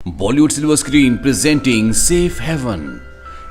Bollywood silver screen presenting safe haven.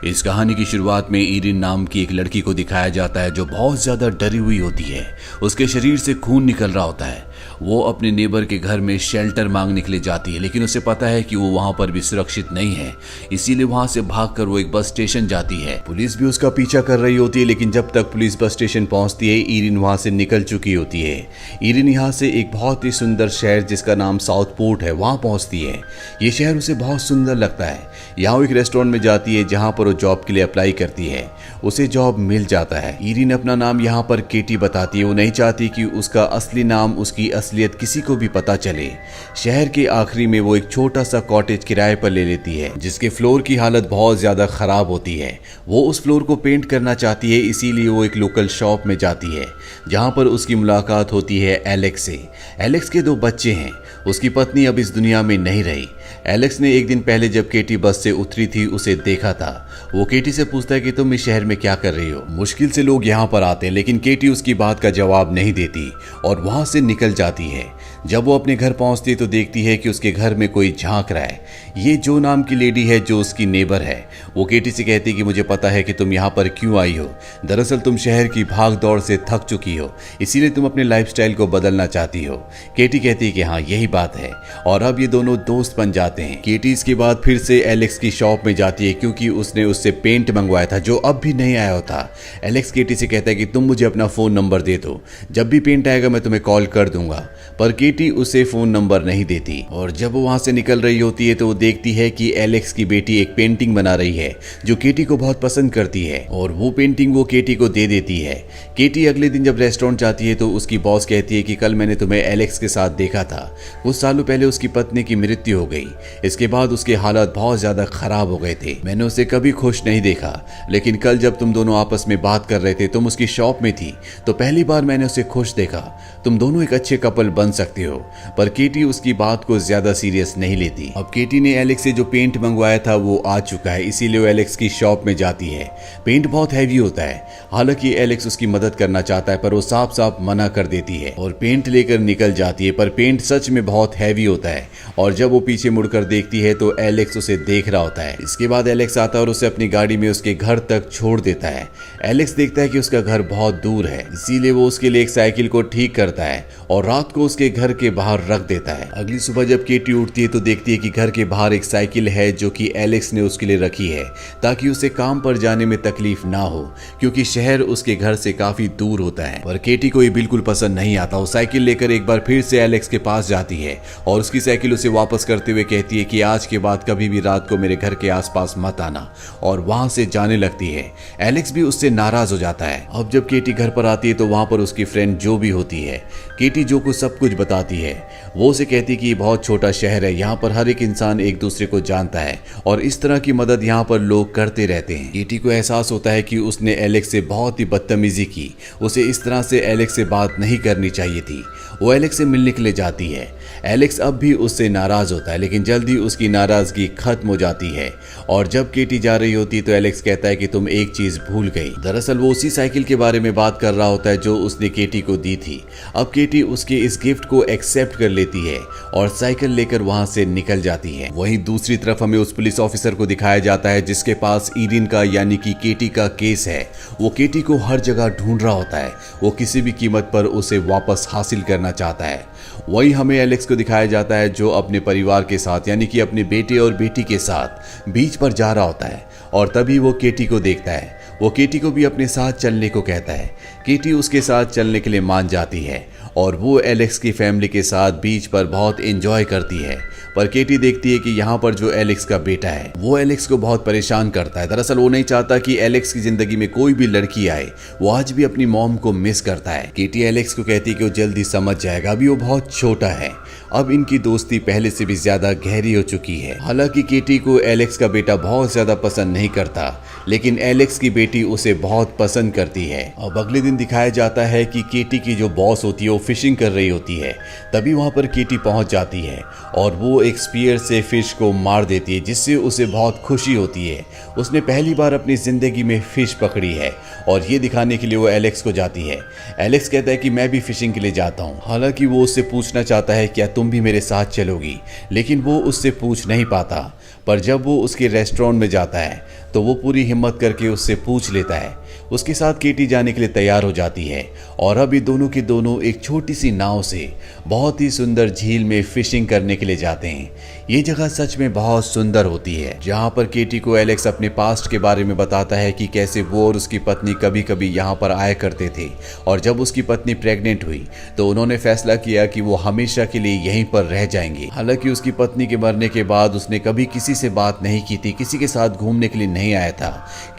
इस कहानी की शुरुआत में ईरिन नाम की एक लड़की को दिखाया जाता है जो बहुत ज्यादा डरी हुई होती है। उसके शरीर से खून निकल रहा होता है। वो अपने नेबर के घर में शेल्टर मांगने के लिए जाती है, लेकिन उसे पता है कि वो वहां पर भी सुरक्षित नहीं है, इसीलिए वहां से भागकर वो एक बस स्टेशन जाती है। पुलिस भी उसका पीछा कर रही होती है, लेकिन जब तक पुलिस बस स्टेशन पहुंचती है ईरिन वहां से निकल चुकी होती है। ईरिन यहाँ से एक बहुत ही सुंदर शहर जिसका नाम साउथपोर्ट है वहां पहुंचती है। ये शहर उसे बहुत सुंदर लगता है। यहाँ वो एक रेस्टोरेंट में जाती है जहाँ पर वो जॉब के लिए अप्लाई करती है। उसे जॉब मिल जाता है। ईरिन अपना नाम यहाँ पर केटी बताती है। वो नहीं चाहती कि उसका असली नाम, उसकी असलियत किसी को भी पता चले। शहर के आखिरी में वो एक छोटा सा कॉटेज किराए पर ले लेती है जिसके फ्लोर की हालत बहुत ज्यादा खराब होती है। वो उस फ्लोर को पेंट करना चाहती है, इसीलिए वो एक लोकल शॉप में जाती है जहाँ पर उसकी मुलाकात होती है एलेक्स से। एलेक्स के 2 बच्चे हैं। उसकी पत्नी अब इस दुनिया में नहीं रही। एलेक्स ने एक दिन पहले जब केटी बस से उतरी थी उसे देखा था। वो केटी से पूछता है कि तुम इस शहर में क्या कर रही हो। मुश्किल से लोग यहाँ पर आते हैं, लेकिन केटी उसकी बात का जवाब नहीं देती और वहां से निकल जाती है। जब वो अपने घर पहुंचती है तो देखती है कि उसके घर में कोई झांक रहा है। ये जो नाम की लेडी है जो उसकी नेबर है। वो केटी से कहती है कि मुझे पता है कि तुम यहाँ पर क्यों आई हो। दरअसल तुम शहर की भाग दौड़ से थक चुकी हो, इसीलिए तुम अपने लाइफस्टाइल को बदलना चाहती हो। केटी कहती है कि हाँ यही बात है, और अब ये दोनों दोस्त बन जाते हैं। केटी इसके बाद फिर से एलेक्स की शॉप में जाती है क्योंकि उसने उससे पेंट मंगवाया था जो अब भी नहीं आया होता। एलेक्स केटी से कहता है कि तुम मुझे अपना फोन नंबर दे दो, जब भी पेंट आएगा मैं तुम्हें कॉल कर दूंगा। पर केटी उसे फोन नंबर नहीं देती। और जब वो वहां से निकल रही होती है तो वो देखती है कि एलेक्स की बेटी एक पेंटिंग बना रही है जो केटी को बहुत पसंद करती है, और वो पेंटिंग वो केटी को दे देती है। केटी अगले दिन जब रेस्टोरेंट जाती है तो उसकी बॉस कहती है कि कल मैंने तुम्हें एलेक्स के साथ देखा था। कुछ सालों पहले उसकी पत्नी की मृत्यु हो गई। इसके बाद उसके हालात बहुत ज्यादा खराब हो गए थे। मैंने उसे कभी खुश नहीं देखा, लेकिन कल जब तुम दोनों आपस में बात कर रहे थे, तुम उसकी शॉप में थी, तो पहली बार मैंने उसे खुश देखा। तुम दोनों एक अच्छे कपल बन सकते हो। पर केटी उसकी बात को ज्यादा सीरियस नहीं लेती। अब केटी ने एलेक्स से जो पेंट मंगवाया था वो आ चुका है, इसीलिए वो एलेक्स की शॉप में जाती है। पेंट बहुत हैवी होता है। हालांकि एलेक्स उसकी मदद करना चाहता है पर वो साफ साफ मना कर देती है और पेंट लेकर निकल जाती है। पर पेंट सच में बहुत हैवी होता है, और जब वो पीछे मुड़कर देखती है तो एलेक्स उसे देख रहा होता है। इसके बाद एलेक्स आता है और उसे अपनी गाड़ी में उसके घर तक छोड़ देता है। एलेक्स देखता है कि उसका घर बहुत दूर है, इसीलिए वो उसके लिए एक साइकिल को ठीक करता है और रात को उसके घर के बाहर रख देता है। अगली सुबह जब केटी उठती है तो देखती है कि घर के बाहर एक साइकिल है जो कि एलेक्स ने उसके लिए रखी है ताकि उसे काम पर जाने में तकलीफ ना हो, क्योंकि शहर उसके घर से काफी दूर होता है। पर केटी को ये बिल्कुल पसंद नहीं आता। वो साइकिल लेकर एक बार फिर से एलेक्स के पास जाती है और उसकी साइकिल उसे वापस करते हुए कहती है कि आज के बाद कभी भी रात को मेरे घर के आसपास मत आना, और वहां से जाने लगती है। एलेक्स भी उससे नाराज हो जाता है। अब जब केटी घर पर आती है तो वहां पर उसकी फ्रेंड जो भी होती है। केटी जो को सब कुछ बताती है। वो उसे कहती है कि ये बहुत छोटा शहर है, यहाँ पर हर एक इंसान एक दूसरे को जानता है और इस तरह की मदद यहाँ पर लोग करते रहते हैं। केटी को एहसास होता है कि उसने एलेक्स से बहुत ही बदतमीजी की। उसे इस तरह से एलेक्स से बात नहीं करनी चाहिए थी। वो एलेक्स से मिलने के लिए जाती है। एलेक्स अब भी उससे नाराज होता है, लेकिन जल्दी उसकी नाराजगी खत्म हो जाती है। और जब केटी जा रही होती है तो एलेक्स कहता है कि तुम एक चीज भूल गई। दरअसल वो उसी साइकिल के बारे में बात कर रहा होता है जो उसने केटी को दी थी। अब केटी उसके इस गिफ्ट को एक्सेप्ट कर लेती है और साइकिल लेकर वहां से निकल जाती है। वहीं दूसरी तरफ हमें उस पुलिस ऑफिसर को दिखाया जाता है जिसके पास ईरिन का यानी कि केटी का केस है। वो केटी को हर जगह ढूंढ रहा होता है। वो किसी भी कीमत पर उसे वापस हासिल करना चाहता है। वही हमें एलेक्स को दिखाया जाता है जो अपने परिवार के साथ यानी कि अपने बेटे और बेटी के साथ बीच पर जा रहा होता है, और तभी वो केटी को देखता है। वो केटी को भी अपने साथ चलने को कहता है। केटी उसके साथ चलने के लिए मान जाती है और वो एलेक्स की फैमिली के साथ बीच पर बहुत एंजॉय करती है। पर केटी देखती है कि यहाँ पर जो एलेक्स का बेटा है वो एलेक्स को बहुत परेशान करता है। दरअसल वो नहीं चाहता कि एलेक्स की जिंदगी में कोई भी लड़की आए। वो आज भी अपनी मॉम को मिस करता है। केटी एलेक्स को कहती है कि वो जल्दी समझ जाएगा, अभी वो बहुत छोटा है। अब इनकी दोस्ती पहले से भी ज्यादा गहरी हो चुकी है। हालांकि केटी को एलेक्स का बेटा बहुत ज्यादा पसंद नहीं करता, लेकिन एलेक्स की बेटी उसे बहुत पसंद करती है। अब अगले दिन दिखाया जाता है कि केटी की जो बॉस होती है वो फिशिंग कर रही होती है। तभी वहां पर केटी पहुंच जाती है और वो एक स्पीयर से फिश को मार देती है, जिससे उसे बहुत खुशी होती है। उसने पहली बार अपनी जिंदगी में फिश पकड़ी है और ये दिखाने के लिए वो एलेक्स को जाती है। एलेक्स कहता है कि मैं भी फिशिंग के लिए जाता हूँ। हालांकि वो उससे पूछना चाहता है क्या तुम भी मेरे साथ चलोगी, लेकिन वो उससे पूछ नहीं पाता। पर जब वो उसके रेस्टोरेंट में जाता है तो वो पूरी हिम्मत करके उससे पूछ लेता है। उसके साथ केटी जाने के लिए तैयार हो जाती है और अब ये दोनों के दोनों एक छोटी सी नाव से बहुत ही सुंदर झील में फिशिंग करने के लिए जाते हैं। ये जगह सच में बहुत सुंदर होती है, जहाँ पर केटी को एलेक्स अपने पास्ट के बारे में बताता है कि कैसे वो और उसकी पत्नी कभी कभी यहाँ पर आया करते थे और जब उसकी पत्नी प्रेग्नेंट हुई तो उन्होंने फैसला किया कि वो हमेशा के लिए यहीं पर रह जाएंगे। हालांकि उसकी पत्नी के मरने के बाद उसने कभी किसी से बात नहीं की थी, किसी के साथ घूमने के लिए नहीं आया था।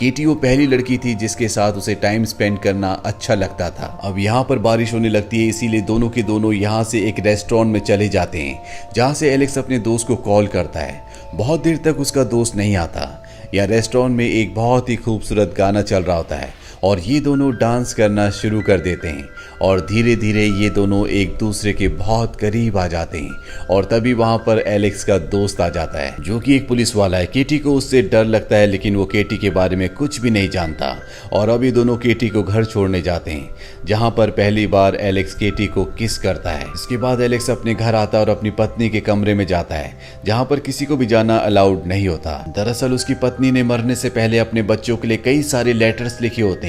केटी वो पहली लड़की थी जिसके साथ उसे टाइम स्पेंड करना अच्छा लगता था। अब यहाँ पर बारिश होने लगती है, इसीलिए दोनों के दोनों यहाँ से एक रेस्टोरेंट में चले जाते हैं, जहाँ से एलेक्स अपने दोस्त को कॉल करता है। बहुत देर तक उसका दोस्त नहीं आता। यह रेस्टोरेंट में एक बहुत ही खूबसूरत गाना चल रहा होता है और ये दोनों डांस करना शुरू कर देते हैं और धीरे धीरे ये दोनों एक दूसरे के बहुत करीब आ जाते हैं। और तभी वहाँ पर एलेक्स का दोस्त आ जाता है जो कि एक पुलिस वाला है। केटी को उससे डर लगता है, लेकिन वो केटी के बारे में कुछ भी नहीं जानता। और अब ये दोनों केटी को घर छोड़ने जाते हैं, जहाँ पर पहली बार एलेक्स केटी को किस करता है। इसके बाद एलेक्स अपने घर आता है और अपनी पत्नी के कमरे में जाता है, जहाँ पर किसी को भी जाना अलाउड नहीं होता। दरअसल उसकी पत्नी ने मरने से पहले अपने बच्चों के लिए कई सारे लेटर्स लिखे होते हैं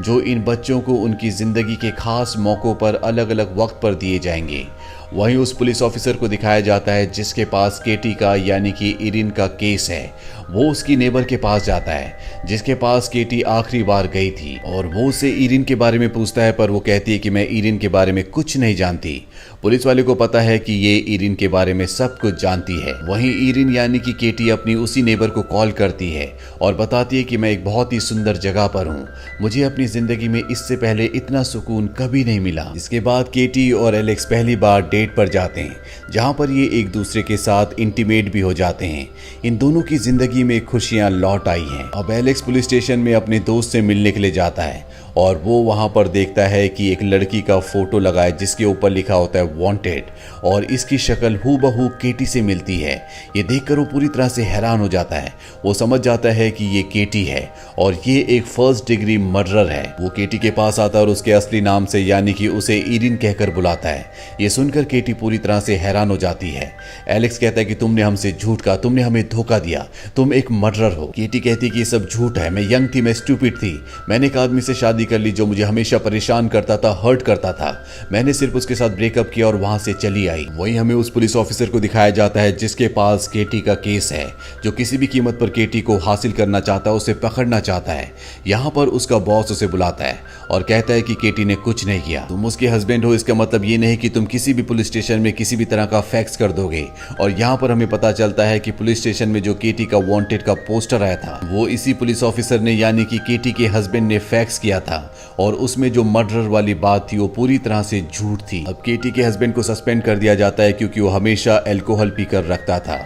जो इन बच्चों को उनकी जिंदगी के खास मौकों पर अलग अलग वक्त पर दिए जाएंगे। वहीं उस पुलिस ऑफिसर को दिखाया जाता है जिसके पास केटी का यानी कि इरिन का केस है। वो उसकी नेबर के पास जाता है जिसके पास केटी आखिरी बार गई थी और वो उसे इरिन के बारे में पूछता है, पर वो कहती है कि मैं इरिन के बारे में कुछ नहीं जानती। पुलिस वाले को पता है कि ये इरिन के बारे में सब कुछ जानती है। वहीं इरिन यानी कि केटी अपनी उसी नेबर को कॉल करती है और बताती है कि मैं एक बहुत ही सुंदर जगह पर हूँ, मुझे अपनी जिंदगी में इससे पहले इतना सुकून कभी नहीं मिला। इसके बाद केटी और एलेक्स पहली बार डेट पर जाते हैं, जहाँ पर ये एक दूसरे के साथ इंटीमेट भी हो जाते हैं। इन दोनों की जिंदगी में खुशियां लौट आई हैं। अब एलेक्स पुलिस स्टेशन में अपने दोस्त से मिलने के लिए जाता है और वो वहां पर देखता है कि एक लड़की का फोटो लगा है जिसके ऊपर लिखा होता है वांटेड और इसकी शक्ल हूबहू केटी से मिलती है। ये देखकर वो पूरी तरह से हैरान हो जाता है। वो समझ जाता है कि ये केटी है और ये एक फर्स्ट डिग्री मर्डरर है। वो केटी के पास आता है और उसके असली नाम से यानी कि उसे इरिन कहकर बुलाता है। ये सुनकर केटी पूरी तरह से हैरान हो जाती है। एलेक्स कहता है कि तुमने हमसे झूठ कहा, तुमने हमें धोखा दिया, तुम एक मर्डरर हो। केटी कहती है कि ये सब झूठ है, मैं यंग थी, मैं स्टूपिड थी, मैंने एक आदमी से शादी कर ली जो मुझे हमेशा परेशान करता था, हर्ट करता था, मैंने सिर्फ उसके साथ ब्रेकअप किया और वहां से चली आई। वहीं हमें उस पुलिस ऑफिसर को दिखाया जाता है जिसके पास केटी का केस है, जो किसी भी कीमत पर केटी को हासिल करना चाहता है, उसे पकड़ना चाहता है। यहाँ पर उसका बॉस उसे बुलाता है और कहता है कि केटी ने कुछ नहीं किया, तुम उसके हस्बैंड हो, इसका मतलब ये नहीं कि तुम किसी भी पुलिस स्टेशन में किसी भी तरह का फैक्स कर दोगे। और यहाँ पर हमें पता चलता है कि पुलिस स्टेशन में जो केटी का वांटेड का पोस्टर आया था वो इसी पुलिस ऑफिसर ने यानी कि केटी के हस्बैंड ने फैक्स किया था और उसमें जो मर्डर वाली बात थी वो पूरी तरह से झूठ थी। अब केटी के हस्बैंड को सस्पेंड कर दिया जाता है क्योंकि वो हमेशा अल्कोहल पीकर रखता था।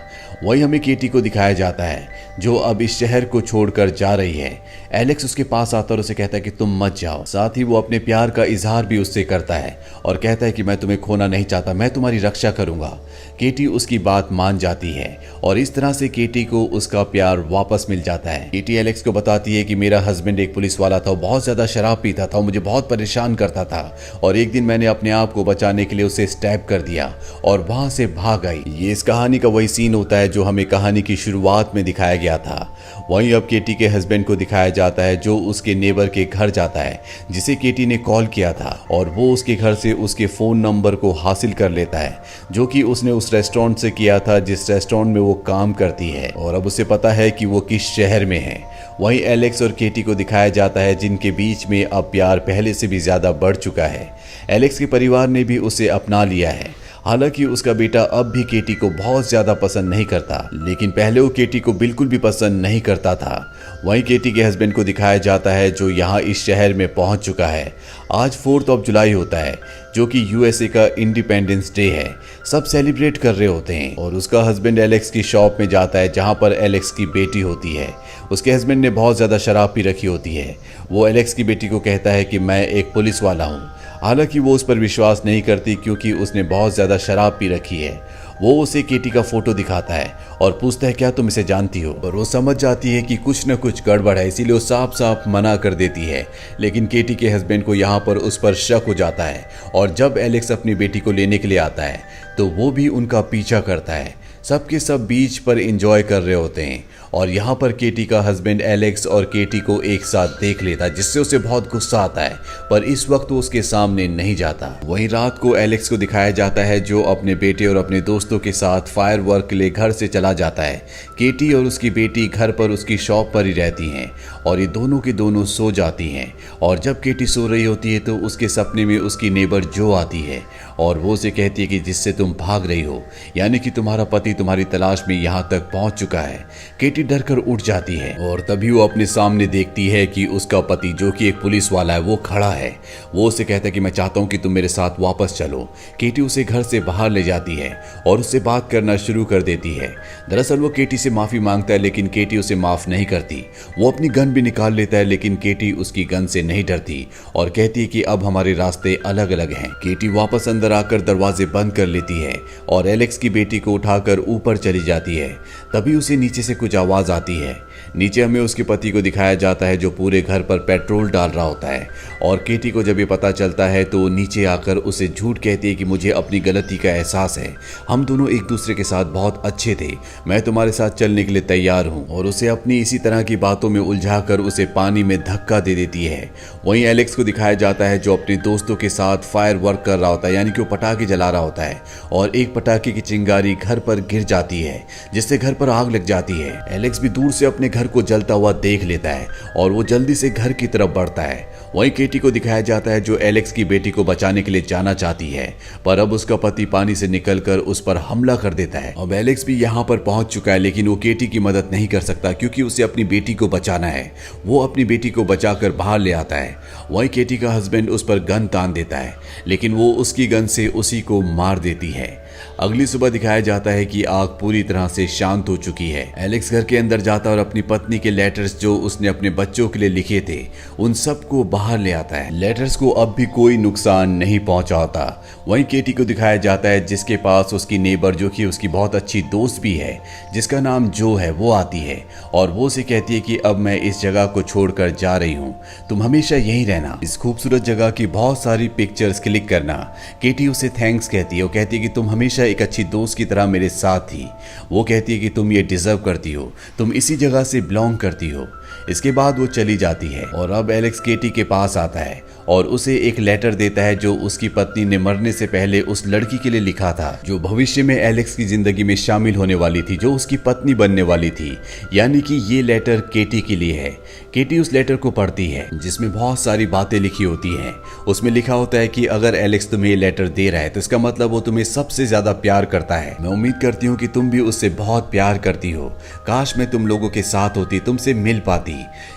वही हमें केटी को दिखाया जाता है जो अब इस शहर को छोड़कर जा रही है। एलेक्स उसके पास आता और उसे कहता है कि तुम मत जाओ। साथ ही वो अपने प्यार का इजहार भी उससे करता है और कहता है कि मैं तुम्हें खोना नहीं चाहता, मैं तुम्हारी रक्षा करूंगा। केटी उसकी बात मान जाती है और इस तरह से केटी को उसका प्यार वापस मिल जाता है। केटी एलेक्स को बताती है कि मेरा हस्बैंड एक पुलिस वाला था, वो बहुत ज्यादा शराब पीता था, मुझे बहुत परेशान करता था और एक दिन मैंने अपने आप को बचाने के लिए उसे स्टैब कर दिया और वहां से भाग आई। ये इस कहानी का वही सीन होता है जो हमें कहानी की शुरुआत में दिखाया गया था। वहीं अब केटी के हस्बैंड को दिखाया जाता है जो उसके नेबर के घर जाता है जिसे केटी ने कॉल किया था और वो उसके घर से उसके फोन नंबर को हासिल कर लेता है जो कि उसने उस रेस्टोरेंट से किया था जिस रेस्टोरेंट में वो काम करती है और अब उसे पता है कि वो किस शहर में है। वहीं एलेक्स और केटी को दिखाया जाता है जिनके बीच में अब प्यार पहले से भी ज्यादा बढ़ चुका है। एलेक्स के परिवार ने भी उसे अपना लिया है। हालांकि उसका बेटा अब भी केटी को बहुत ज्यादा पसंद नहीं करता, लेकिन पहले वो केटी को बिल्कुल भी पसंद नहीं करता था। वहीं केटी के हस्बैंड को दिखाया जाता है जो यहाँ इस शहर में पहुंच चुका है। आज 4 जुलाई होता है जो कि यूएसए का इंडिपेंडेंस डे है। सब सेलिब्रेट कर रहे होते हैं और उसका हस्बैंड एलेक्स की शॉप में जाता है जहाँ पर एलेक्स की बेटी होती है। उसके हस्बैंड ने बहुत ज़्यादा शराब पी रखी होती है। वो एलेक्स की बेटी को कहता है कि मैं एक पुलिस वाला हूँ। हालांकि वो उस पर विश्वास नहीं करती क्योंकि उसने बहुत ज़्यादा शराब पी रखी है। वो उसे केटी का फोटो दिखाता है और पूछता है क्या तुम इसे जानती हो। और वो समझ जाती है कि कुछ न कुछ गड़बड़ है, इसीलिए वो साफ साफ मना कर देती है। लेकिन केटी के हस्बैंड को यहाँ पर उस पर शक हो जाता है और जब एलेक्स अपनी बेटी को लेने के लिए आता है तो वो भी उनका पीछा करता है। सबके सब बीच पर एंजॉय कर रहे होते हैं और यहाँ पर केटी का हस्बैंड एलेक्स और केटी को एक साथ देख लेता है, जिससे उसे बहुत गुस्सा आता है, पर इस वक्त वो उसके सामने नहीं जाता। वहीं रात को एलेक्स को दिखाया जाता है जो अपने बेटे और अपने दोस्तों के साथ फायर वर्क के लिए घर से चला जाता है। केटी और उसकी बेटी घर पर उसकी शॉप पर ही रहती हैं और ये दोनों के दोनों सो जाती हैं। और जब केटी सो रही होती है तो उसके सपने में उसकी नेबर जो आती है और वो उसे कहती है कि जिससे तुम भाग रही हो, यानी कि तुम्हारा पति तुम्हारी तलाश में यहाँ तक पहुंच चुका है। केटी डर कर उठ जाती है और तभी वो अपने सामने देखती है कि उसका पति जो कि एक पुलिस वाला है वो खड़ा है। वो उसे कहता है कि मैं चाहता हूँ कि तुम मेरे साथ वापस चलो। केटी उसे घर से बाहर ले जाती है और उससे बात करना शुरू कर देती है। दरअसल वो केटी से माफी मांगता है लेकिन केटी उसे माफ नहीं करती। वो अपनी गन भी निकाल लेता है लेकिन केटी उसकी गन से नहीं डरती और कहती है कि अब हमारे रास्ते अलग अलग हैं। केटी वापस अंदर आकर दरवाजे बंद कर लेती है और एलेक्स की बेटी को उठाकर ऊपर चली जाती है। तभी उसे नीचे से कुछ आवाज आती है। नीचे हमें उसके पति को दिखाया जाता है जो पूरे घर पर पेट्रोल डाल रहा होता है और केटी को जब ये पता चलता है तो नीचे आकर उसे झूठ कहती है कि मुझे अपनी गलती का एहसास है, हम दोनों एक दूसरे के साथ बहुत अच्छे थे, मैं तुम्हारे साथ चलने के लिए तैयार हूँ। और उसे अपनी इसी तरह की बातों में उलझाकर उसे पानी में धक्का दे देती है। वहीं एलेक्स को दिखाया जाता है जो अपने दोस्तों के साथ फायर वर्क कर रहा होता है, यानी कि वो पटाखे जला रहा होता है और एक पटाखे की चिंगारी घर पर गिर जाती है जिससे घर पर आग लग जाती है। एलेक्स भी दूर से अपने घर को जलता हुआ देख लेता है और वो जल्दी से घर की तरफ बढ़ता है। वहीं केटी को दिखाया जाता है जो एलेक्स की बेटी को बचाने के लिए जाना चाहती है, पर अब उसका पति पानी से निकलकर उस पर हमला कर देता है। अब एलेक्स भी यहाँ पर पहुंच चुका है लेकिन वो केटी की मदद नहीं कर सकता क्योंकि उसे अपनी बेटी को बचाना है। वो अपनी बेटी को बचाकर बाहर ले आता है। वहीं केटी का हस्बैंड उस पर गन तान देता है लेकिन वो उसकी गन से उसी को मार देती है। अगली सुबह दिखाया जाता है कि आग पूरी तरह से शांत हो चुकी है। एलेक्स घर के अंदर जाता है और अपनी पत्नी के लेटर्स जो उसने अपने बच्चों के लिए लिखे थे उन सबको बाहर ले आता है। लेटर्स को अब भी कोई नुकसान नहीं पहुंचा होता। वहीं केटी को दिखाया जाता है जिसके पास उसकी नेबर जो कि उसकी बहुत अच्छी दोस्त भी है जिसका नाम जो है वो आती है और वो उसे कहती है कि अब मैं इस जगह को छोड़कर जा रही हूँ, तुम हमेशा यहीं रहना, इस खूबसूरत जगह की बहुत सारी पिक्चर्स क्लिक करना। केटी उसे थैंक्स कहती है। वो कहती है कि तुम हमेशा एक अच्छी दोस्त की तरह मेरे साथ थी। वो कहती है कि तुम ये डिजर्व करती हो, तुम इसी जगह से बिलोंग करती हो। इसके बाद वो चली जाती है और अब एलेक्स केटी के पास आता है और उसे एक लेटर देता है जो उसकी पत्नी ने मरने से पहले उस लड़की के लिए लिखा था जो भविष्य में एलेक्स की जिंदगी में शामिल होने वाली थी, जो उसकी पत्नी बनने वाली थी। यानी कि ये लेटर केटी के लिए है। केटी उस लेटर को पढ़ती है जिसमें बहुत सारी बातें लिखी होती हैं। उसमें लिखा होता है कि अगर एलेक्स तुम्हें ये लेटर दे रहा है तो इसका मतलब वो तुम्हें सबसे ज्यादा प्यार करता है। मैं उम्मीद करती हूँ कि तुम भी उससे बहुत प्यार करती हो। काश मैं तुम लोगों के साथ होती, तुमसे मिल पाती।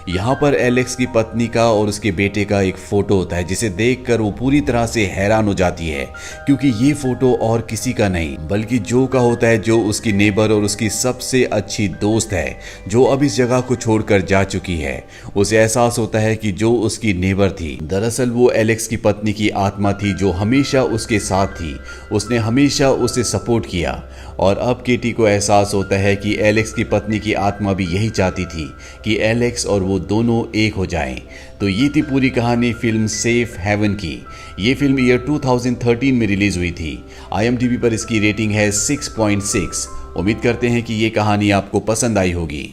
यहाँ पर एलेक्स की पत्नी का और उसके बेटे का एक फोटो होता है जिसे देखकर वो पूरी तरह से हैरान हो जाती है क्योंकि ये फोटो और किसी का नहीं बल्कि जो का होता है जो उसकी नेबर और उसकी सबसे अच्छी दोस्त है जो अब इस जगह को छोड़कर जा चुकी है। उसे एहसास होता है कि जो उसकी नेबर थी दरअसल वो एलेक्स की पत्नी की आत्मा थी जो हमेशा उसके साथ थी। उसने हमेशा उसे सपोर्ट किया और अब केटी को एहसास होता है कि एलेक्स की पत्नी की आत्मा भी यही चाहती थी कि एलेक्स और वो दोनों एक हो जाएं। तो ये थी पूरी कहानी फिल्म सेफ हेवन की। ये फिल्म ईयर 2013 में रिलीज हुई थी। IMDb पर इसकी रेटिंग है 6.6। उम्मीद करते हैं कि ये कहानी आपको पसंद आई होगी।